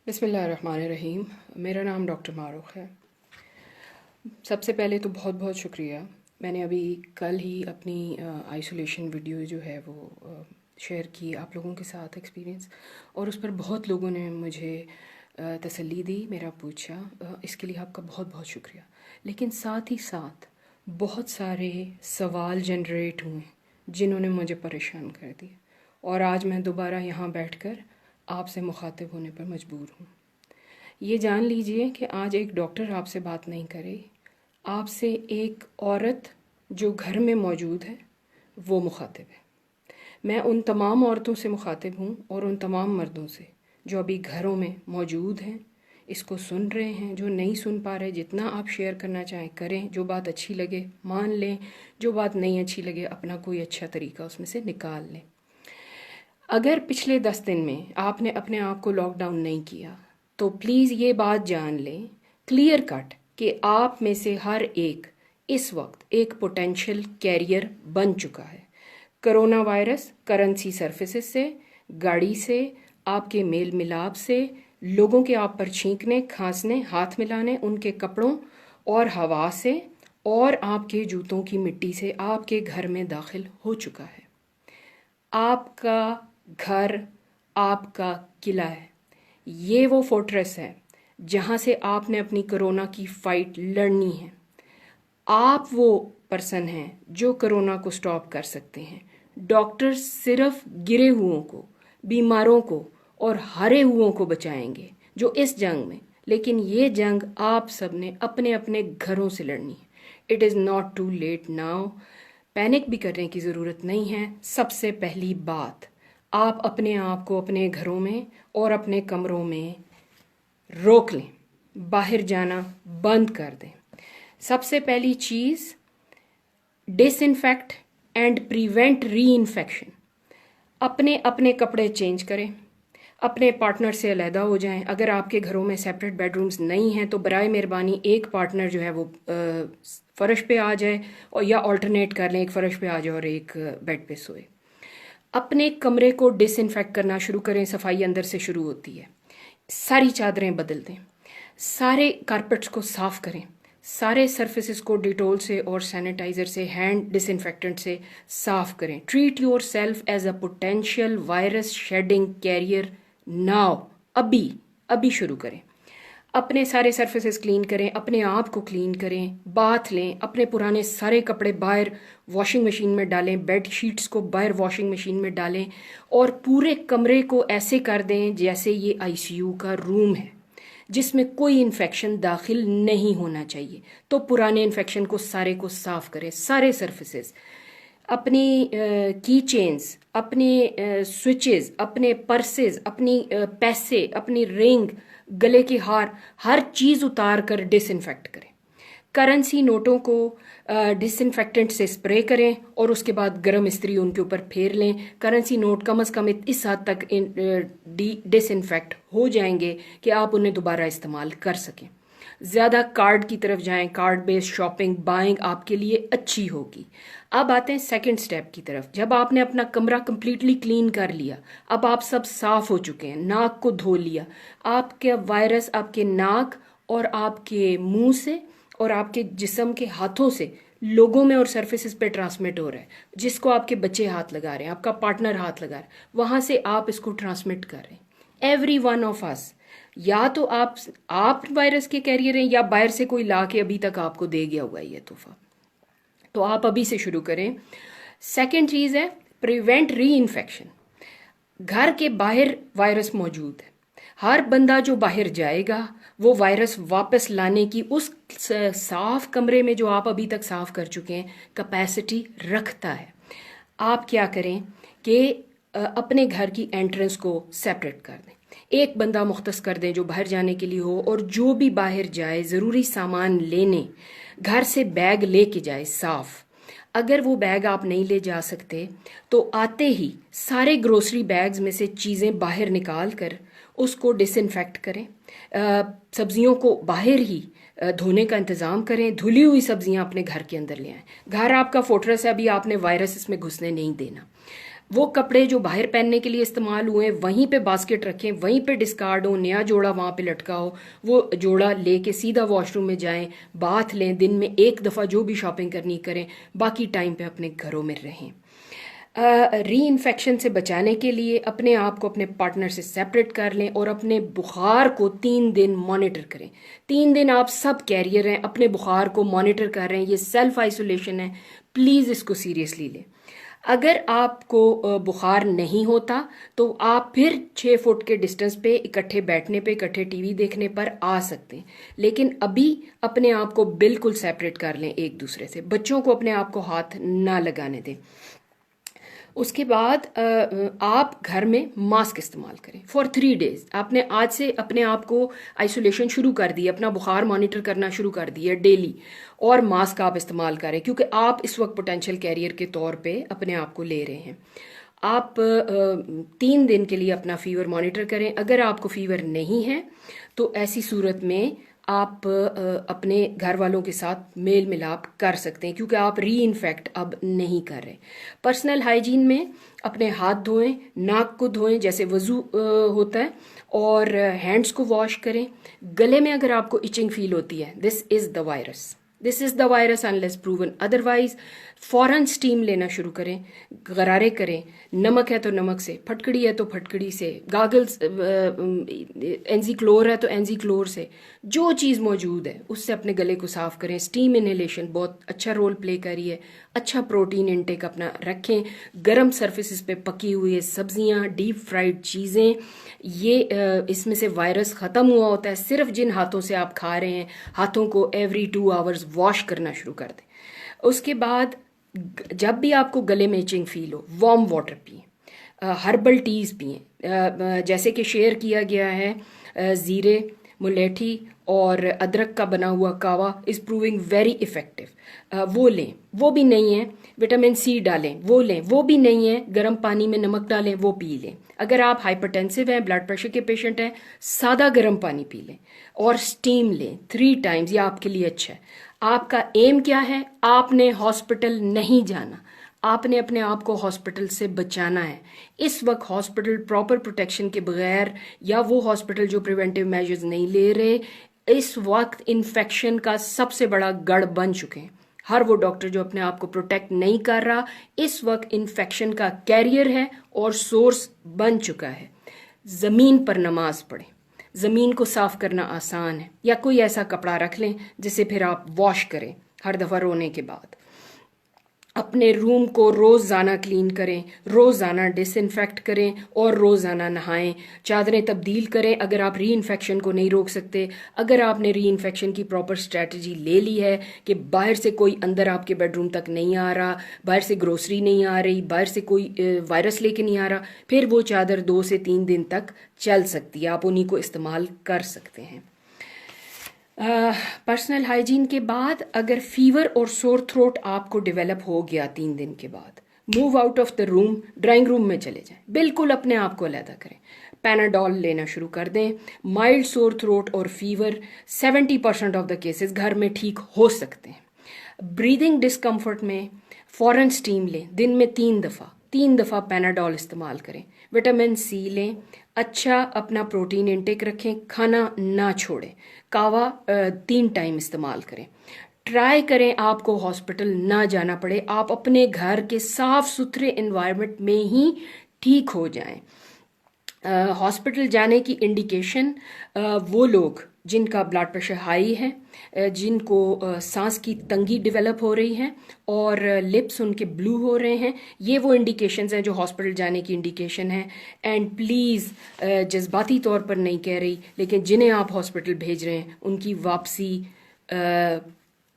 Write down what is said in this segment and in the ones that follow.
بسم اللہ الرحمن الرحیم. میرا نام ڈاکٹر معروف ہے. سب سے پہلے تو بہت بہت شکریہ. میں نے ابھی کل ہی اپنی آئسولیشن ویڈیو جو ہے وہ شیئر کی آپ لوگوں کے ساتھ ایکسپیرینس، اور اس پر بہت لوگوں نے مجھے تسلی دی، میرا پوچھا. اس کے لیے آپ کا بہت بہت شکریہ. لیکن ساتھ ہی ساتھ بہت سارے سوال جنریٹ ہوئے جنہوں نے مجھے پریشان کر دیا، اور آج میں دوبارہ یہاں بیٹھ کر آپ سے مخاطب ہونے پر مجبور ہوں. یہ جان لیجئے کہ آج ایک ڈاکٹر آپ سے بات نہیں کرے، آپ سے ایک عورت جو گھر میں موجود ہے وہ مخاطب ہے. میں ان تمام عورتوں سے مخاطب ہوں اور ان تمام مردوں سے جو ابھی گھروں میں موجود ہیں، اس کو سن رہے ہیں. جو نہیں سن پا رہے، جتنا آپ شیئر کرنا چاہیں کریں. جو بات اچھی لگے مان لیں، جو بات نہیں اچھی لگے اپنا کوئی اچھا طریقہ اس میں سے نکال لیں. اگر پچھلے 10 دن میں آپ نے اپنے آپ کو لاک ڈاؤن نہیں کیا تو پلیز یہ بات جان لیں کلیئر کٹ کہ آپ میں سے ہر ایک اس وقت ایک پوٹینشیل کیریئر بن چکا ہے. کرونا وائرس کرنسی سرفیسز سے، گاڑی سے، آپ کے میل ملاپ سے، لوگوں کے آپ پر چھینکنے، کھانسنے، ہاتھ ملانے، ان کے کپڑوں اور ہوا سے، اور آپ کے جوتوں کی مٹی سے آپ کے گھر میں داخل ہو چکا ہے. آپ کا گھر آپ کا قلعہ ہے. یہ وہ فورٹریس ہے جہاں سے آپ نے اپنی کرونا کی فائٹ لڑنی ہے. آپ وہ پرسن ہیں جو کرونا کو سٹاپ کر سکتے ہیں. ڈاکٹر صرف گرے ہوئوں کو، بیماروں کو اور ہارے ہوئوں کو بچائیں گے جو اس جنگ میں، لیکن یہ جنگ آپ سب نے اپنے اپنے گھروں سے لڑنی ہے. It is not too late now. Panic بھی کرنے کی ضرورت نہیں ہے. سب سے پہلی بات، آپ اپنے آپ کو اپنے گھروں میں اور اپنے کمروں میں روک لیں. باہر جانا بند کر دیں. سب سے پہلی چیز، disinfect and prevent reinfection. اپنے اپنے کپڑے چینج کریں، اپنے پارٹنر سے علیحدہ ہو جائیں. اگر آپ کے گھروں میں سیپریٹ بیڈ رومز نہیں ہیں تو برائے مہربانی ایک پارٹنر جو ہے وہ فرش پہ آ جائے، اور یا آلٹرنیٹ کر لیں، ایک فرش پہ آ جائے اور ایک بیڈ پہ سوئے. اپنے کمرے کو ڈس انفیکٹ کرنا شروع کریں. صفائی اندر سے شروع ہوتی ہے. ساری چادریں بدل دیں، سارے کارپیٹس کو صاف کریں، سارے سرفیسز کو ڈیٹول سے اور سینیٹائزر سے، ہینڈ ڈس انفیکٹنٹ سے صاف کریں. Treat yourself as a potential virus shedding carrier now. ابھی شروع کریں. اپنے سارے سرفیسز کلین کریں، اپنے آپ کو کلین کریں، باتھ لیں، اپنے پرانے سارے کپڑے باہر واشنگ مشین میں ڈالیں، بیڈ شیٹس کو باہر واشنگ مشین میں ڈالیں، اور پورے کمرے کو ایسے کر دیں جیسے یہ آئی سی یو کا روم ہے جس میں کوئی انفیکشن داخل نہیں ہونا چاہیے. تو پرانے انفیکشن کو سارے کو صاف کریں. سارے سرفیسز، اپنی کی چینز، اپنے سوئچز، اپنے پرسز، اپنی پیسے، اپنی رنگ، گلے کے ہار، ہر چیز اتار کر ڈس انفیکٹ کریں. کرنسی نوٹوں کو ڈس انفیکٹنٹ سے اسپرے کریں اور اس کے بعد گرم استری ان کے اوپر پھیر لیں. کرنسی نوٹ کم از کم اس حد تک ڈس انفیکٹ ہو جائیں گے کہ آپ انہیں دوبارہ استعمال کر سکیں. زیادہ کارڈ کی طرف جائیں. کارڈ بیس شاپنگ بائنگ آپ کے لیے اچھی ہوگی. اب آتے ہیں سیکنڈ سٹیپ کی طرف. جب آپ نے اپنا کمرہ کمپلیٹلی کلین کر لیا، اب آپ سب صاف ہو چکے ہیں، ناک کو دھو لیا، آپ کے وائرس آپ کے ناک اور آپ کے منہ سے اور آپ کے جسم کے ہاتھوں سے لوگوں میں اور سرفیسز پہ ٹرانسمٹ ہو رہا ہے. جس کو آپ کے بچے ہاتھ لگا رہے ہیں، آپ کا پارٹنر ہاتھ لگا رہا ہے، وہاں سے آپ اس کو ٹرانسمٹ کر رہے ہیں. ایوری ون آف اس. یا تو آپ وائرس کے کیریئر ہیں، یا باہر سے کوئی لا کے ابھی تک آپ کو دے گیا ہوا ہے یہ تحفہ. تو آپ ابھی سے شروع کریں. سیکنڈ چیز ہے پریونٹ ری انفیکشن. گھر کے باہر وائرس موجود ہے. ہر بندہ جو باہر جائے گا وہ وائرس واپس لانے کی اس صاف کمرے میں جو آپ ابھی تک صاف کر چکے ہیں کیپیسٹی رکھتا ہے. آپ کیا کریں کہ اپنے گھر کی انٹرنس کو سیپریٹ کر دیں. ایک بندہ مختص کر دیں جو باہر جانے کے لیے ہو، اور جو بھی باہر جائے ضروری سامان لینے گھر سے بیگ لے کے جائے صاف. اگر وہ بیگ آپ نہیں لے جا سکتے تو آتے ہی سارے گروسری بیگز میں سے چیزیں باہر نکال کر اس کو ڈس انفیکٹ کریں. سبزیوں کو باہر ہی دھونے کا انتظام کریں. دھلی ہوئی سبزیاں اپنے گھر کے اندر لے آئیں. گھر آپ کا فورٹریس ہے، ابھی آپ نے وائرس اس میں گھسنے نہیں دینا. وہ کپڑے جو باہر پہننے کے لیے استعمال ہوئے ہیں وہیں پہ باسکٹ رکھیں, وہیں پہ ڈسکارڈ ہو, نیا جوڑا وہاں پہ لٹکا ہو, وہ جوڑا لے کے سیدھا واش روم میں جائیں, باتھ لیں, دن میں ایک دفعہ جو بھی شاپنگ کرنی کریں, باقی ٹائم پہ اپنے گھروں میں رہیں. ری انفیکشن سے بچانے کے لیے اپنے آپ کو اپنے پارٹنر سے سیپریٹ کر لیں اور اپنے بخار کو 3 دن مانیٹر کریں. 3 دن آپ سب کیریئر ہیں, اپنے بخار کو مانیٹر کر رہے ہیں, یہ سیلف آئسولیشن ہے, پلیز اس کو سیریسلی لیں. اگر آپ کو بخار نہیں ہوتا تو آپ پھر 6 فٹ کے ڈسٹنس پہ اکٹھے بیٹھنے پہ, اکٹھے ٹی وی دیکھنے پر آ سکتے ہیں, لیکن ابھی اپنے آپ کو بالکل سیپریٹ کر لیں ایک دوسرے سے. بچوں کو اپنے آپ کو ہاتھ نہ لگانے دیں. اس کے بعد آپ گھر میں ماسک استعمال کریں فار 3 days. آپ نے آج سے اپنے آپ کو آئسولیشن شروع کر دی, اپنا بخار مانیٹر کرنا شروع کر دی ہے ڈیلی, اور ماسک آپ استعمال کریں کیونکہ آپ اس وقت پوٹینشیل کیریئر کے طور پہ اپنے آپ کو لے رہے ہیں. آپ 3 دن کے لیے اپنا فیور مانیٹر کریں. اگر آپ کو فیور نہیں ہے تو ایسی صورت میں آپ اپنے گھر والوں کے ساتھ میل ملاپ کر سکتے ہیں کیونکہ آپ ری انفیکٹ اب نہیں کر رہے. پرسنل ہائیجین میں اپنے ہاتھ دھوئیں, ناک کو دھوئیں جیسے وضو ہوتا ہے, اور ہینڈس کو واش کریں. گلے میں اگر آپ کو ایچنگ فیل ہوتی ہے, this is the virus, this is the virus unless proven otherwise. فوراً اسٹیم لینا شروع کریں, غرارے کریں, نمک ہے تو نمک سے, پھٹکڑی ہے تو پھٹکڑی سے, گاگلز اینزی کلور ہے تو اینزی کلور سے, جو چیز موجود ہے اس سے اپنے گلے کو صاف کریں. اسٹیم انہیلیشن بہت اچھا رول پلے کری ہے. اچھا پروٹین انٹیک اپنا رکھیں. گرم سرفیسز پہ پکی ہوئی سبزیاں, ڈیپ فرائیڈ چیزیں, یہ اس میں سے وائرس ختم ہوا ہوتا ہے. صرف جن ہاتھوں سے آپ کھا رہے ہیں, ہاتھوں کو ایوری 2 hours واش کرنا شروع کر دیں. اس کے بعد جب بھی آپ کو گلے میں ایچنگ فیل ہو, وارم واٹر پئیں, ہربل ٹیز پئیں, جیسے کہ شیئر کیا گیا ہے. زیرے, ملیٹھی اور ادرک کا بنا ہوا کاوا از پروونگ ویری افیکٹو, وہ لیں. وہ بھی نہیں ہے وٹامن سی ڈالیں, وہ لیں. وہ بھی نہیں ہے گرم پانی میں نمک ڈالیں, وہ پی لیں. اگر آپ ہائپرٹینسو ہیں, بلڈ پریشر کے پیشنٹ ہیں, سادہ گرم پانی پی لیں اور اسٹیم لیں 3 times. یہ آپ کے لیے اچھا ہے. آپ کا ایم کیا ہے؟ آپ نے ہاسپٹل نہیں جانا, آپ نے اپنے آپ کو ہاسپٹل سے بچانا ہے. اس وقت ہاسپٹل پراپر پروٹیکشن کے بغیر, یا وہ ہاسپٹل جو پریونٹیو میجرز نہیں لے رہے, اس وقت انفیکشن کا سب سے بڑا گڑھ بن چکے ہیں. ہر وہ ڈاکٹر جو اپنے آپ کو پروٹیکٹ نہیں کر رہا, اس وقت انفیکشن کا کیریئر ہے اور سورس بن چکا ہے. زمین پر نماز پڑھیں. زمین کو صاف کرنا آسان ہے, یا کوئی ایسا کپڑا رکھ لیں جسے پھر آپ واش کریں ہر دفعہ رونے کے بعد. اپنے روم کو روزانہ کلین کریں, روزانہ ڈس انفیکٹ کریں اور روزانہ نہائیں. چادریں تبدیل کریں اگر آپ ری انفیکشن کو نہیں روک سکتے. اگر آپ نے ری انفیکشن کی پراپر اسٹریٹجی لے لی ہے کہ باہر سے کوئی اندر آپ کے بیڈ روم تک نہیں آ رہا, باہر سے گروسری نہیں آ رہی, باہر سے کوئی وائرس لے کے نہیں آ رہا, پھر وہ چادر 2 سے 3 دن تک چل سکتی ہے, آپ انہیں کو استعمال کر سکتے ہیں. پرسنل ہائیجین کے بعد اگر فیور اور سور تھروٹ آپ کو ڈیولپ ہو گیا 3 دن کے بعد, move out of the room, drawing room میں چلے جائیں, بالکل اپنے آپ کو علیحدہ کریں. پیناڈول لینا شروع کر دیں. مائلڈ سور تھروٹ اور فیور 70% آف دا کیسز گھر میں ٹھیک ہو سکتے ہیں. بریدنگ ڈسکمفرٹ میں فوراً اسٹیم لیں, دن میں 3 دفعہ پیناڈول استعمال کریں. وٹامن سی لیں. اچھا اپنا پروٹین انٹیک رکھیں, کھانا نہ چھوڑیں. کاوا 3 ٹائم استعمال کریں. ٹرائی کریں آپ کو ہاسپٹل نہ جانا پڑے, آپ اپنے گھر کے صاف ستھرے انوائرمنٹ میں ہی ٹھیک ہو جائیں. ہاسپٹل جانے کی انڈیکیشن وہ لوگ جن کا بلڈ پریشر ہائی ہے, جن کو سانس کی تنگی ڈیولپ ہو رہی ہے اور لپس ان کے بلو ہو رہے ہیں, یہ وہ انڈیکیشنز ہیں جو ہاسپٹل جانے کی انڈیکیشن ہے. اینڈ پلیز جذباتی طور پر نہیں کہہ رہی, لیکن جنہیں آپ ہاسپٹل بھیج رہے ہیں ان کی واپسی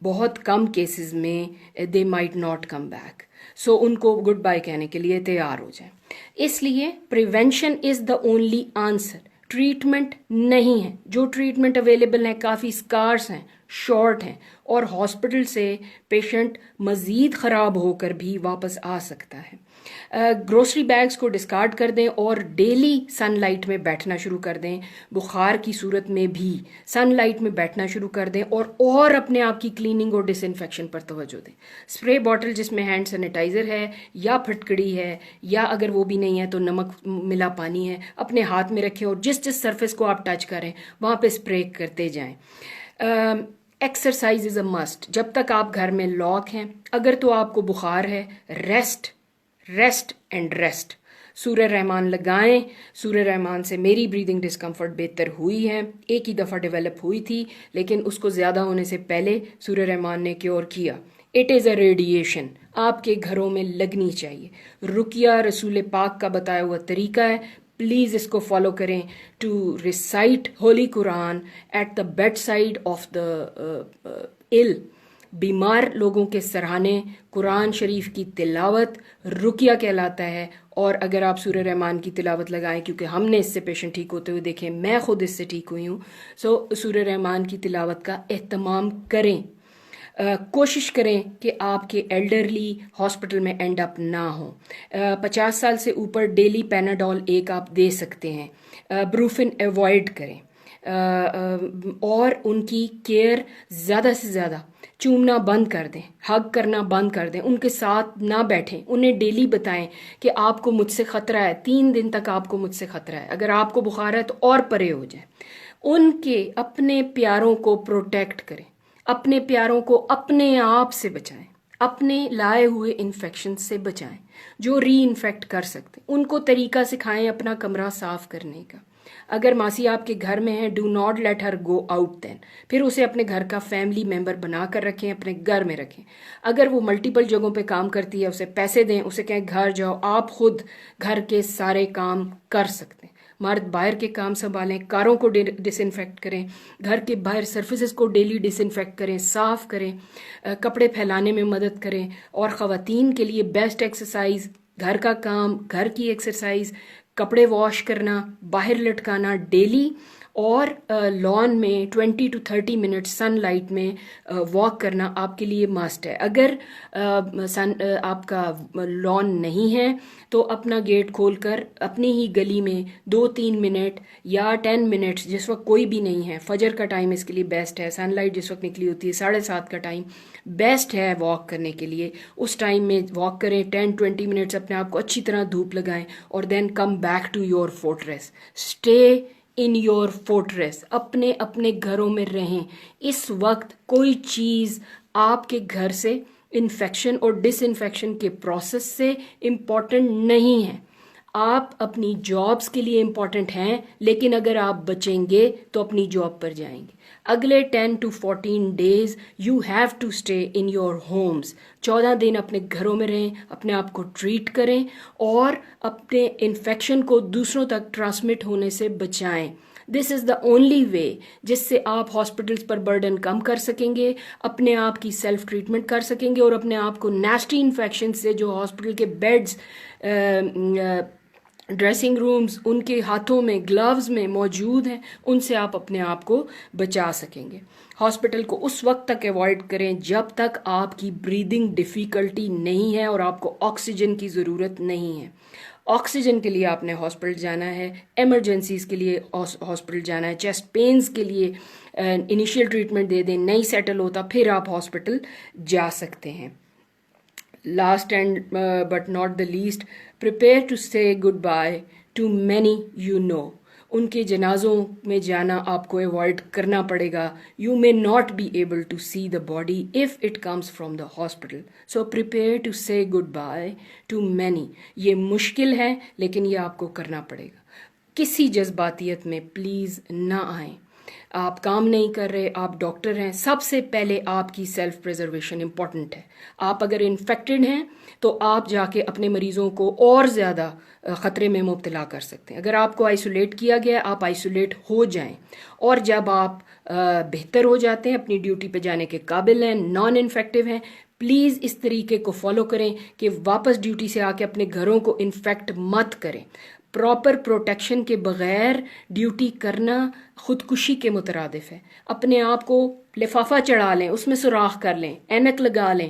بہت کم کیسز میں they might not come back. So ان کو گڈ بائی کہنے کے لیے تیار ہو جائیں. اس لیے prevention is the only answer, treatment نہیں ہے. جو ٹریٹمنٹ اویلیبل ہیں کافی اسکارس ہیں, شارٹ ہیں, اور ہاسپٹل سے پیشنٹ مزید خراب ہو کر بھی واپس آ سکتا ہے. گروسری بیگز کو ڈسکارڈ کر دیں اور ڈیلی سن لائٹ میں بیٹھنا شروع کر دیں. بخار کی صورت میں بھی سن لائٹ میں بیٹھنا شروع کر دیں اور اپنے آپ کی کلیننگ اور ڈس انفیکشن پر توجہ دیں. اسپرے باٹل جس میں ہینڈ سینیٹائزر ہے یا پھٹکڑی ہے یا اگر وہ بھی نہیں ہے تو نمک ملا پانی ہے اپنے ہاتھ میں رکھیں اور جس سرفیس کو آپ ٹچ کریں وہاں پہ اسپرے کرتے جائیں. Exercise is a must. جب تک آپ گھر میں لاک ہیں اگر تو آپ کو بخار ہے ریسٹ اینڈ ریسٹ. سورہ رحمان لگائیں. سورہ رحمان سے میری بریدنگ ڈسکمفرٹ بہتر ہوئی ہے. ایک ہی دفعہ ڈیولپ ہوئی تھی لیکن اس کو زیادہ ہونے سے پہلے سورہ رحمان نے کیور کیا. It is a radiation. آپ کے گھروں میں لگنی چاہیے. رقیہ رسول پاک کا بتایا ہوا طریقہ ہے. پلیز اس کو فالو کریں. To recite Holy Quran at the bedside of the ill. بیمار لوگوں کے سرہانے قرآن شریف کی تلاوت رقیہ کہلاتا ہے. اور اگر آپ سورہ رحمان کی تلاوت لگائیں کیونکہ ہم نے اس سے پیشنٹ ٹھیک ہوتے ہوئے دیکھیں, میں خود اس سے ٹھیک ہوئی ہوں, سورہ رحمان کی تلاوت کا اہتمام کریں. کوشش کریں کہ آپ کے ایلڈرلی ہاسپٹل میں اینڈ اپ نہ ہوں. 50 سال سے اوپر ڈیلی پیناڈول ایک آپ دے سکتے ہیں. بروفن ایوائڈ کریں اور ان کی کیئر زیادہ سے زیادہ. چومنا بند کر دیں, ہگ کرنا بند کر دیں, ان کے ساتھ نہ بیٹھیں. انہیں ڈیلی بتائیں کہ آپ کو مجھ سے خطرہ ہے, 3 دن تک آپ کو مجھ سے خطرہ ہے, اگر آپ کو بخار ہے تو اور پرے ہو جائیں. ان کے اپنے پیاروں کو پروٹیکٹ کریں. اپنے پیاروں کو اپنے آپ سے بچائیں. اپنے لائے ہوئے انفیکشن سے بچائیں جو ری انفیکٹ کر سکتے. ان کو طریقہ سکھائیں اپنا کمرہ صاف کرنے کا. اگر ماسی آپ کے گھر میں ہے do not let her go out then. پھر اسے اپنے گھر کا فیملی ممبر بنا کر رکھیں, اپنے گھر میں رکھیں. اگر وہ ملٹیپل جگہوں پہ کام کرتی ہے اسے پیسے دیں, اسے کہیں گھر جاؤ, آپ خود گھر کے سارے کام کر سکتے ہیں. مرد باہر کے کام سنبھالیں, کاروں کو ڈس انفیکٹ کریں, گھر کے باہر سرفیسز کو ڈیلی ڈس انفیکٹ کریں, صاف کریں, کپڑے پھیلانے میں مدد کریں. اور خواتین کے لیے بیسٹ ایکسرسائز گھر کا کام, گھر کی ایکسرسائز, کپڑے واش کرنا, باہر لٹکانا ڈیلی, اور لان میں 20 to 30 منٹ سن لائٹ میں واک کرنا آپ کے لیے مسٹ ہے. اگر آپ کا لان نہیں ہے تو اپنا گیٹ کھول کر اپنی ہی گلی میں 2-3 منٹ یا 10 منٹس جس وقت کوئی بھی نہیں ہے, فجر کا ٹائم اس کے لیے بیسٹ ہے, سن لائٹ جس وقت نکلی ہوتی ہے 7:30 کا ٹائم بیسٹ ہے واک کرنے کے لیے. اس ٹائم میں واک کریں, 10-20 منٹس اپنے آپ کو اچھی طرح دھوپ لگائیں اور then come back to your fortress. Stay in your fortress. اپنے اپنے گھروں میں رہیں. اس وقت کوئی چیز آپ کے گھر سے انفیکشن اور ڈس انفیکشن کے پروسیس سے امپورٹنٹ نہیں ہے. آپ اپنی جابس کے لیے امپورٹنٹ ہیں لیکن اگر آپ بچیں گے تو اپنی جاب پر جائیں گے. اگلے 10 to 14 days you have to stay in your homes. 14 دن اپنے گھروں میں رہیں, اپنے آپ کو ٹریٹ کریں اور اپنے انفیکشن کو دوسروں تک ٹرانسمٹ ہونے سے بچائیں. دس از دا اونلی وے جس سے آپ ہاسپٹلس پر برڈن کم کر سکیں گے, اپنے آپ کی سیلف ٹریٹمنٹ کر سکیں گے اور اپنے آپ کو نیسٹی انفیکشن سے جو ہاسپٹل کے بیڈز, ڈریسنگ رومز, ان کے ہاتھوں میں گلوز میں موجود ہیں, ان سے آپ اپنے آپ کو بچا سکیں گے. ہاسپٹل کو اس وقت تک ایوائڈ کریں جب تک آپ کی بریدنگ ڈیفیکلٹی نہیں ہے اور آپ کو آکسیجن کی ضرورت نہیں ہے. آکسیجن کے لیے آپ نے ہاسپٹل جانا ہے, ایمرجنسیز کے لیے ہاسپٹل جانا ہے, چیسٹ پینز کے لیے انیشیل ٹریٹمنٹ دے دیں, نہیں سیٹل ہوتا پھر آپ ہاسپٹل جا سکتے ہیں. Last and but not the least, prepare to say goodbye to many you know. ان کے جنازوں میں جانا آپ کو ایوائڈ کرنا پڑے گا. You may not be able to see the body if it comes from the hospital. So prepare to say goodbye to many. یہ مشکل ہے لیکن یہ آپ کو کرنا پڑے گا. کسی جذباتیت میں پلیز نہ آئیں. آپ کام نہیں کر رہے, آپ ڈاکٹر ہیں, سب سے پہلے آپ کی سیلف پریزرویشن امپورٹنٹ ہے. آپ اگر انفیکٹڈ ہیں تو آپ جا کے اپنے مریضوں کو اور زیادہ خطرے میں مبتلا کر سکتے ہیں. اگر آپ کو آئسولیٹ کیا گیا آپ آئسولیٹ ہو جائیں, اور جب آپ بہتر ہو جاتے ہیں, اپنی ڈیوٹی پہ جانے کے قابل ہیں, نان انفیکٹو ہیں, پلیز اس طریقے کو فالو کریں کہ واپس ڈیوٹی سے آ کے اپنے گھروں کو انفیکٹ مت کریں. پراپر پروٹیکشن کے بغیر ڈیوٹی کرنا خودکشی کے مترادف ہے. اپنے آپ کو لفافہ چڑھا لیں, اس میں سوراخ کر لیں, اینک لگا لیں,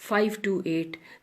528।